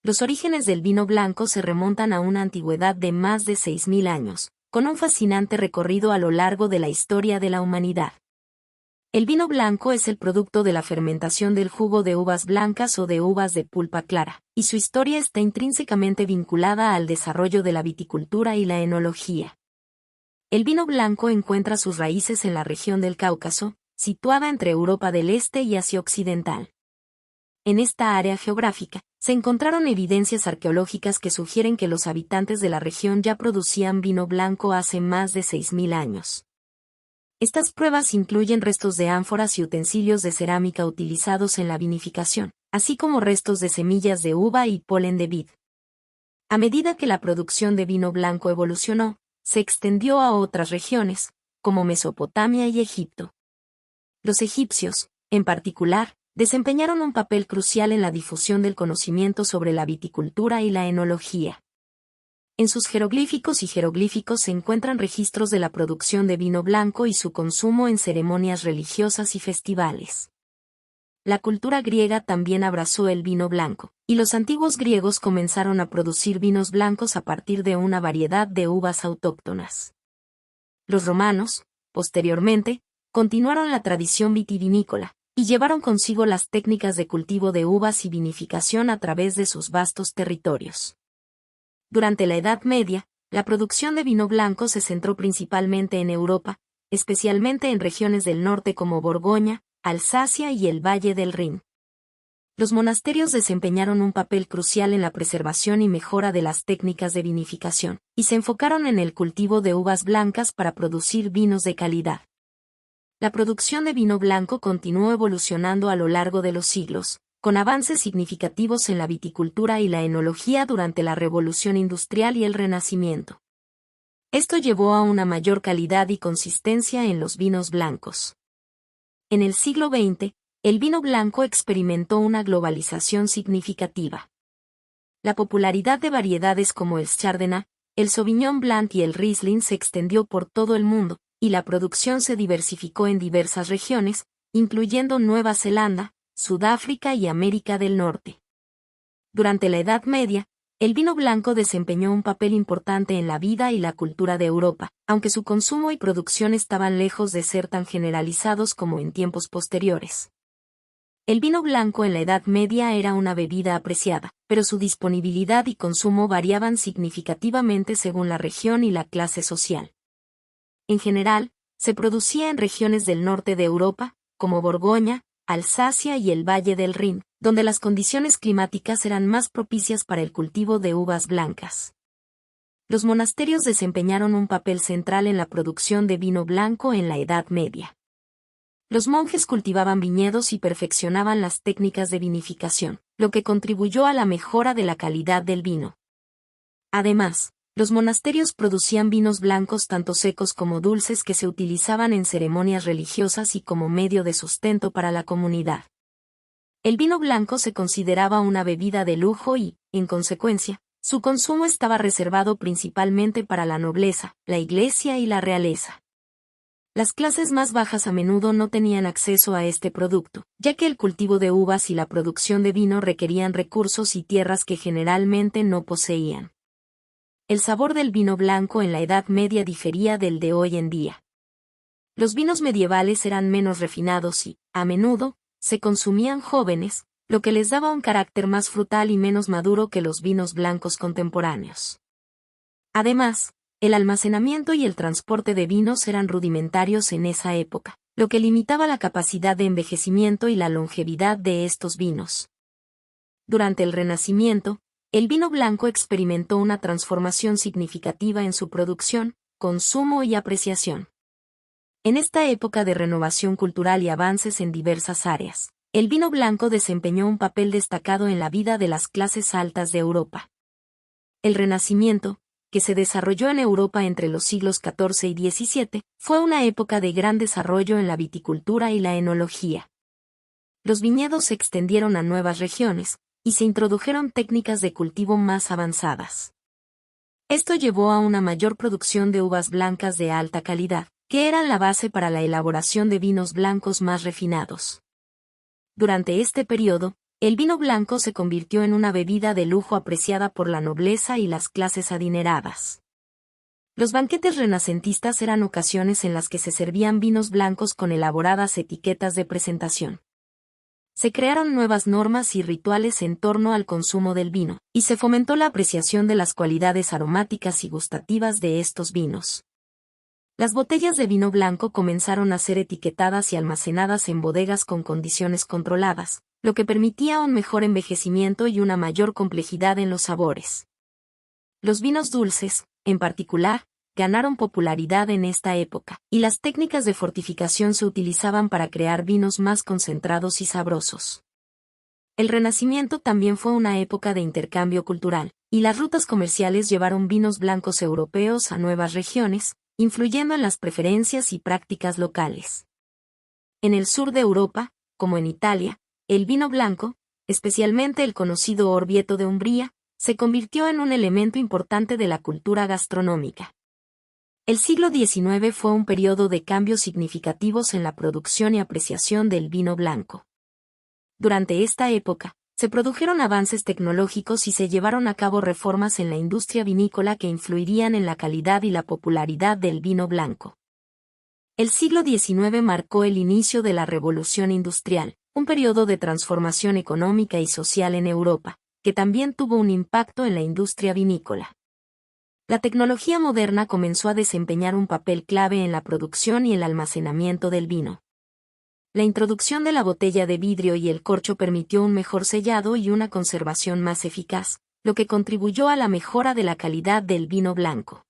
Los orígenes del vino blanco se remontan a una antigüedad de más de 6.000 años, con un fascinante recorrido a lo largo de la historia de la humanidad. El vino blanco es el producto de la fermentación del jugo de uvas blancas o de uvas de pulpa clara, y su historia está intrínsecamente vinculada al desarrollo de la viticultura y la enología. El vino blanco encuentra sus raíces en la región del Cáucaso, situada entre Europa del Este y Asia Occidental. En esta área geográfica, se encontraron evidencias arqueológicas que sugieren que los habitantes de la región ya producían vino blanco hace más de 6.000 años. Estas pruebas incluyen restos de ánforas y utensilios de cerámica utilizados en la vinificación, así como restos de semillas de uva y polen de vid. A medida que la producción de vino blanco evolucionó, se extendió a otras regiones, como Mesopotamia y Egipto. Los egipcios, en particular, desempeñaron un papel crucial en la difusión del conocimiento sobre la viticultura y la enología. En sus jeroglíficos y jeroglíficos se encuentran registros de la producción de vino blanco y su consumo en ceremonias religiosas y festivales. La cultura griega también abrazó el vino blanco, y los antiguos griegos comenzaron a producir vinos blancos a partir de una variedad de uvas autóctonas. Los romanos, posteriormente, continuaron la tradición vitivinícola, y llevaron consigo las técnicas de cultivo de uvas y vinificación a través de sus vastos territorios. Durante la Edad Media, la producción de vino blanco se centró principalmente en Europa, especialmente en regiones del norte como Borgoña, Alsacia y el Valle del Rin. Los monasterios desempeñaron un papel crucial en la preservación y mejora de las técnicas de vinificación, y se enfocaron en el cultivo de uvas blancas para producir vinos de calidad. La producción de vino blanco continuó evolucionando a lo largo de los siglos, con avances significativos en la viticultura y la enología durante la Revolución Industrial y el Renacimiento. Esto llevó a una mayor calidad y consistencia en los vinos blancos. En el siglo XX, el vino blanco experimentó una globalización significativa. La popularidad de variedades como el Chardonnay, el Sauvignon Blanc y el Riesling se extendió por todo el mundo, y la producción se diversificó en diversas regiones, incluyendo Nueva Zelanda, Sudáfrica y América del Norte. Durante la Edad Media, el vino blanco desempeñó un papel importante en la vida y la cultura de Europa, aunque su consumo y producción estaban lejos de ser tan generalizados como en tiempos posteriores. El vino blanco en la Edad Media era una bebida apreciada, pero su disponibilidad y consumo variaban significativamente según la región y la clase social. En general, se producía en regiones del norte de Europa, como Borgoña, Alsacia y el Valle del Rin, donde las condiciones climáticas eran más propicias para el cultivo de uvas blancas. Los monasterios desempeñaron un papel central en la producción de vino blanco en la Edad Media. Los monjes cultivaban viñedos y perfeccionaban las técnicas de vinificación, lo que contribuyó a la mejora de la calidad del vino. Además, los monasterios producían vinos blancos tanto secos como dulces que se utilizaban en ceremonias religiosas y como medio de sustento para la comunidad. El vino blanco se consideraba una bebida de lujo y, en consecuencia, su consumo estaba reservado principalmente para la nobleza, la iglesia y la realeza. Las clases más bajas a menudo no tenían acceso a este producto, ya que el cultivo de uvas y la producción de vino requerían recursos y tierras que generalmente no poseían. El sabor del vino blanco en la Edad Media difería del de hoy en día. Los vinos medievales eran menos refinados y, a menudo, se consumían jóvenes, lo que les daba un carácter más frutal y menos maduro que los vinos blancos contemporáneos. Además, el almacenamiento y el transporte de vinos eran rudimentarios en esa época, lo que limitaba la capacidad de envejecimiento y la longevidad de estos vinos. Durante el Renacimiento, el vino blanco experimentó una transformación significativa en su producción, consumo y apreciación. En esta época de renovación cultural y avances en diversas áreas, el vino blanco desempeñó un papel destacado en la vida de las clases altas de Europa. El Renacimiento, que se desarrolló en Europa entre los siglos XIV y XVII, fue una época de gran desarrollo en la viticultura y la enología. Los viñedos se extendieron a nuevas regiones, y se introdujeron técnicas de cultivo más avanzadas. Esto llevó a una mayor producción de uvas blancas de alta calidad, que eran la base para la elaboración de vinos blancos más refinados. Durante este periodo, El vino blanco se convirtió en una bebida de lujo apreciada por la nobleza y las clases adineradas. Los banquetes renacentistas eran ocasiones en las que se servían vinos blancos con elaboradas etiquetas de presentación. Se crearon nuevas normas y rituales en torno al consumo del vino, y se fomentó la apreciación de las cualidades aromáticas y gustativas de estos vinos. Las botellas de vino blanco comenzaron a ser etiquetadas y almacenadas en bodegas con condiciones controladas, lo que permitía un mejor envejecimiento y una mayor complejidad en los sabores. Los vinos dulces, en particular, ganaron popularidad en esta época, y las técnicas de fortificación se utilizaban para crear vinos más concentrados y sabrosos. El Renacimiento también fue una época de intercambio cultural, y las rutas comerciales llevaron vinos blancos europeos a nuevas regiones, influyendo en las preferencias y prácticas locales. En el sur de Europa, como en Italia, el vino blanco, especialmente el conocido Orvieto de Umbría, se convirtió en un elemento importante de la cultura gastronómica. El siglo XIX fue un periodo de cambios significativos en la producción y apreciación del vino blanco. Durante esta época, se produjeron avances tecnológicos y se llevaron a cabo reformas en la industria vinícola que influirían en la calidad y la popularidad del vino blanco. El siglo XIX marcó el inicio de la Revolución Industrial, un periodo de transformación económica y social en Europa, que también tuvo un impacto en la industria vinícola. La tecnología moderna comenzó a desempeñar un papel clave en la producción y el almacenamiento del vino. La introducción de la botella de vidrio y el corcho permitió un mejor sellado y una conservación más eficaz, lo que contribuyó a la mejora de la calidad del vino blanco.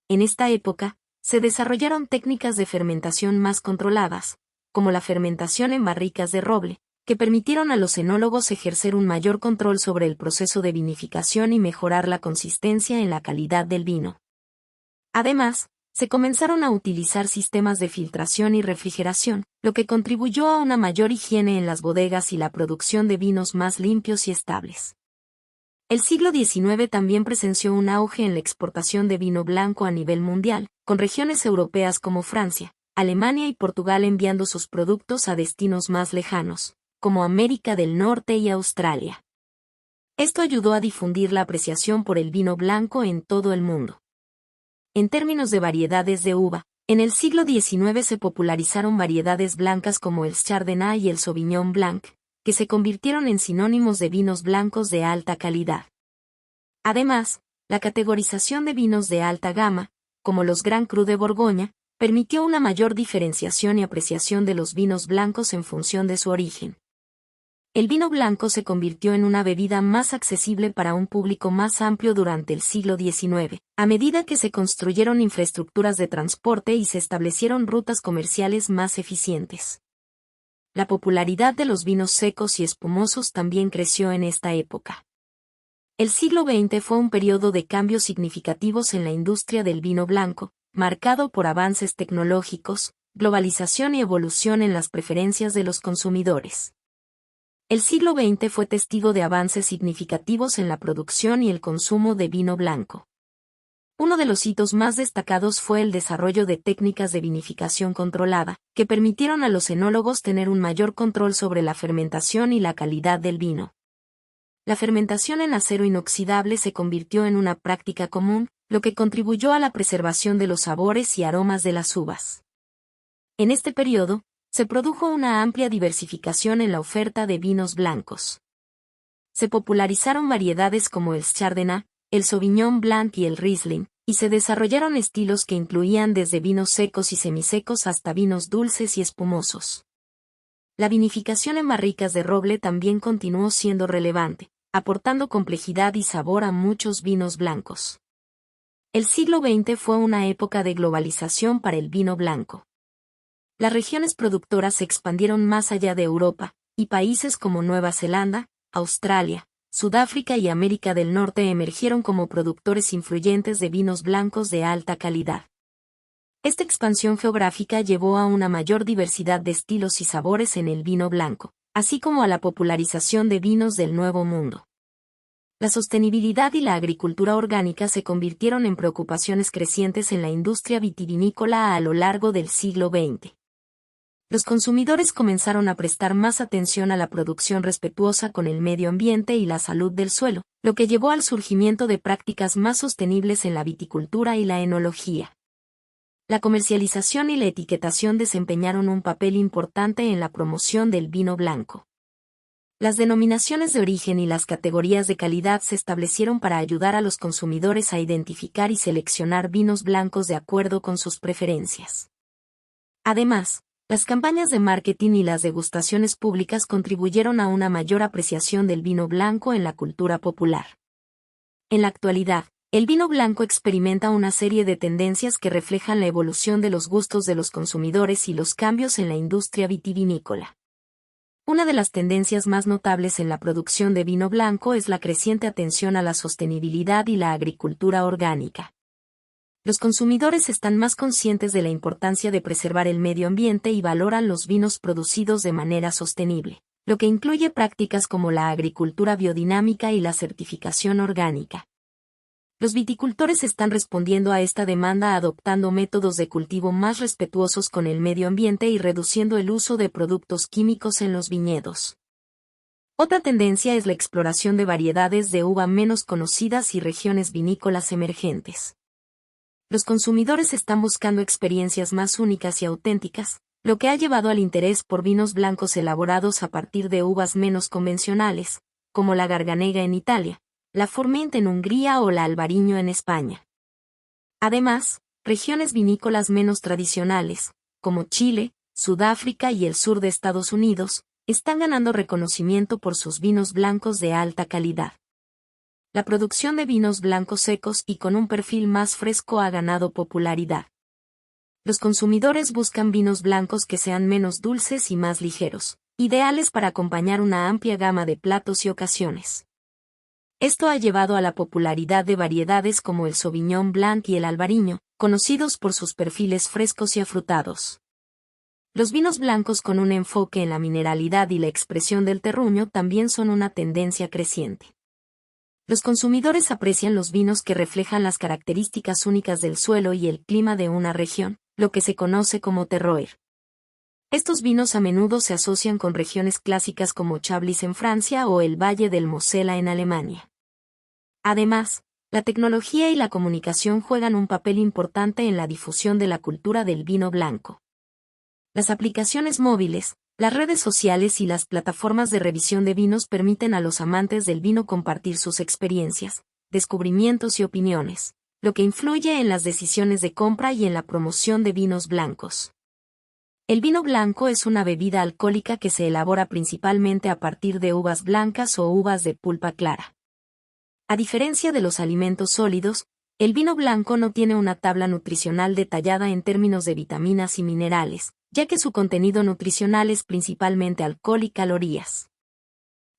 En esta época, se desarrollaron técnicas de fermentación más controladas, como la fermentación en barricas de roble, que permitieron a los enólogos ejercer un mayor control sobre el proceso de vinificación y mejorar la consistencia en la calidad del vino. Además, se comenzaron a utilizar sistemas de filtración y refrigeración, lo que contribuyó a una mayor higiene en las bodegas y la producción de vinos más limpios y estables. El siglo XIX también presenció un auge en la exportación de vino blanco a nivel mundial, con regiones europeas como Francia, Alemania y Portugal enviando sus productos a destinos más lejanos, como América del Norte y Australia. Esto ayudó a difundir la apreciación por el vino blanco en todo el mundo. En términos de variedades de uva, en el siglo XIX se popularizaron variedades blancas como el Chardonnay y el Sauvignon Blanc, que se convirtieron en sinónimos de vinos blancos de alta calidad. Además, la categorización de vinos de alta gama, como los Grand Cru de Borgoña, permitió una mayor diferenciación y apreciación de los vinos blancos en función de su origen. El vino blanco se convirtió en una bebida más accesible para un público más amplio durante el siglo XIX, a medida que se construyeron infraestructuras de transporte y se establecieron rutas comerciales más eficientes. La popularidad de los vinos secos y espumosos también creció en esta época. El siglo XX fue un periodo de cambios significativos en la industria del vino blanco, marcado por avances tecnológicos, globalización y evolución en las preferencias de los consumidores. El siglo XX fue testigo de avances significativos en la producción y el consumo de vino blanco. Uno de los hitos más destacados fue el desarrollo de técnicas de vinificación controlada, que permitieron a los enólogos tener un mayor control sobre la fermentación y la calidad del vino. La fermentación en acero inoxidable se convirtió en una práctica común, lo que contribuyó a la preservación de los sabores y aromas de las uvas. En este periodo, se produjo una amplia diversificación en la oferta de vinos blancos. Se popularizaron variedades como el Chardonnay, el Sauvignon Blanc y el Riesling, y se desarrollaron estilos que incluían desde vinos secos y semisecos hasta vinos dulces y espumosos. La vinificación en barricas de roble también continuó siendo relevante, aportando complejidad y sabor a muchos vinos blancos. El siglo XX fue una época de globalización para el vino blanco. Las regiones productoras se expandieron más allá de Europa, y países como Nueva Zelanda, Australia, Sudáfrica y América del Norte emergieron como productores influyentes de vinos blancos de alta calidad. Esta expansión geográfica llevó a una mayor diversidad de estilos y sabores en el vino blanco, así como a la popularización de vinos del Nuevo Mundo. La sostenibilidad y la agricultura orgánica se convirtieron en preocupaciones crecientes en la industria vitivinícola a lo largo del siglo XX. Los consumidores comenzaron a prestar más atención a la producción respetuosa con el medio ambiente y la salud del suelo, lo que llevó al surgimiento de prácticas más sostenibles en la viticultura y la enología. La comercialización y la etiquetación desempeñaron un papel importante en la promoción del vino blanco. Las denominaciones de origen y las categorías de calidad se establecieron para ayudar a los consumidores a identificar y seleccionar vinos blancos de acuerdo con sus preferencias. Además, las campañas de marketing y las degustaciones públicas contribuyeron a una mayor apreciación del vino blanco en la cultura popular. En la actualidad, el vino blanco experimenta una serie de tendencias que reflejan la evolución de los gustos de los consumidores y los cambios en la industria vitivinícola. Una de las tendencias más notables en la producción de vino blanco es la creciente atención a la sostenibilidad y la agricultura orgánica. Los consumidores están más conscientes de la importancia de preservar el medio ambiente y valoran los vinos producidos de manera sostenible, lo que incluye prácticas como la agricultura biodinámica y la certificación orgánica. Los viticultores están respondiendo a esta demanda adoptando métodos de cultivo más respetuosos con el medio ambiente y reduciendo el uso de productos químicos en los viñedos. Otra tendencia es la exploración de variedades de uva menos conocidas y regiones vinícolas emergentes. Los consumidores están buscando experiencias más únicas y auténticas, lo que ha llevado al interés por vinos blancos elaborados a partir de uvas menos convencionales, como la Garganega en Italia, la Forment en Hungría o la Albariño en España. Además, regiones vinícolas menos tradicionales, como Chile, Sudáfrica y el sur de Estados Unidos, están ganando reconocimiento por sus vinos blancos de alta calidad. La producción de vinos blancos secos y con un perfil más fresco ha ganado popularidad. Los consumidores buscan vinos blancos que sean menos dulces y más ligeros, ideales para acompañar una amplia gama de platos y ocasiones. Esto ha llevado a la popularidad de variedades como el Sauvignon Blanc y el Albariño, conocidos por sus perfiles frescos y afrutados. Los vinos blancos con un enfoque en la mineralidad y la expresión del terruño también son una tendencia creciente. Los consumidores aprecian los vinos que reflejan las características únicas del suelo y el clima de una región, lo que se conoce como terroir. Estos vinos a menudo se asocian con regiones clásicas como Chablis en Francia o el Valle del Mosela en Alemania. Además, la tecnología y la comunicación juegan un papel importante en la difusión de la cultura del vino blanco. Las aplicaciones móviles, las redes sociales y las plataformas de revisión de vinos permiten a los amantes del vino compartir sus experiencias, descubrimientos y opiniones, lo que influye en las decisiones de compra y en la promoción de vinos blancos. El vino blanco es una bebida alcohólica que se elabora principalmente a partir de uvas blancas o uvas de pulpa clara. A diferencia de los alimentos sólidos, el vino blanco no tiene una tabla nutricional detallada en términos de vitaminas y minerales, ya que su contenido nutricional es principalmente alcohol y calorías.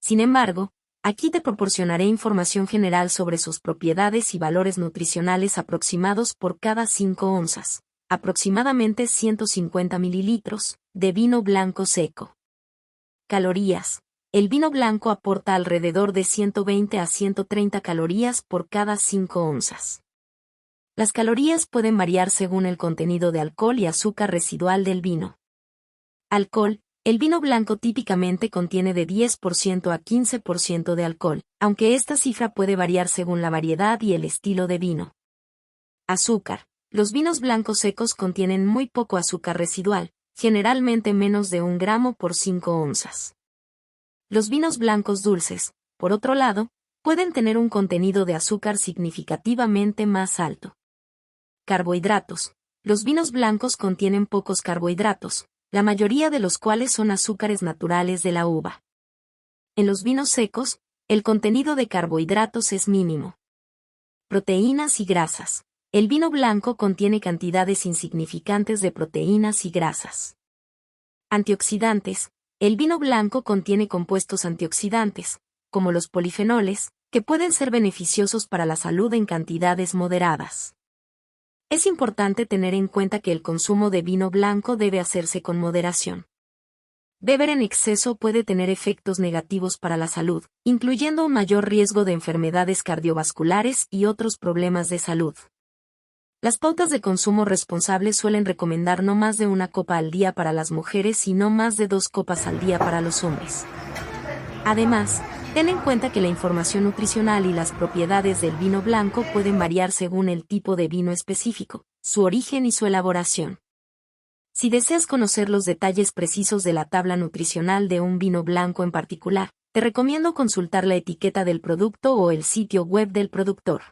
Sin embargo, aquí te proporcionaré información general sobre sus propiedades y valores nutricionales aproximados por cada 5 onzas, aproximadamente 150 mililitros, de vino blanco seco. Calorías. El vino blanco aporta alrededor de 120 a 130 calorías por cada 5 onzas. Las calorías pueden variar según el contenido de alcohol y azúcar residual del vino. Alcohol. El vino blanco típicamente contiene de 10% a 15% de alcohol, aunque esta cifra puede variar según la variedad y el estilo de vino. Azúcar. Los vinos blancos secos contienen muy poco azúcar residual, generalmente menos de 1 gramo por 5 onzas. Los vinos blancos dulces, por otro lado, pueden tener un contenido de azúcar significativamente más alto. Carbohidratos. Los vinos blancos contienen pocos carbohidratos, la mayoría de los cuales son azúcares naturales de la uva. En los vinos secos, el contenido de carbohidratos es mínimo. Proteínas y grasas. El vino blanco contiene cantidades insignificantes de proteínas y grasas. Antioxidantes. El vino blanco contiene compuestos antioxidantes, como los polifenoles, que pueden ser beneficiosos para la salud en cantidades moderadas. Es importante tener en cuenta que el consumo de vino blanco debe hacerse con moderación. Beber en exceso puede tener efectos negativos para la salud, incluyendo un mayor riesgo de enfermedades cardiovasculares y otros problemas de salud. Las pautas de consumo responsable suelen recomendar no más de una copa al día para las mujeres y no más de 2 copas al día para los hombres. Además, ten en cuenta que la información nutricional y las propiedades del vino blanco pueden variar según el tipo de vino específico, su origen y su elaboración. Si deseas conocer los detalles precisos de la tabla nutricional de un vino blanco en particular, te recomiendo consultar la etiqueta del producto o el sitio web del productor.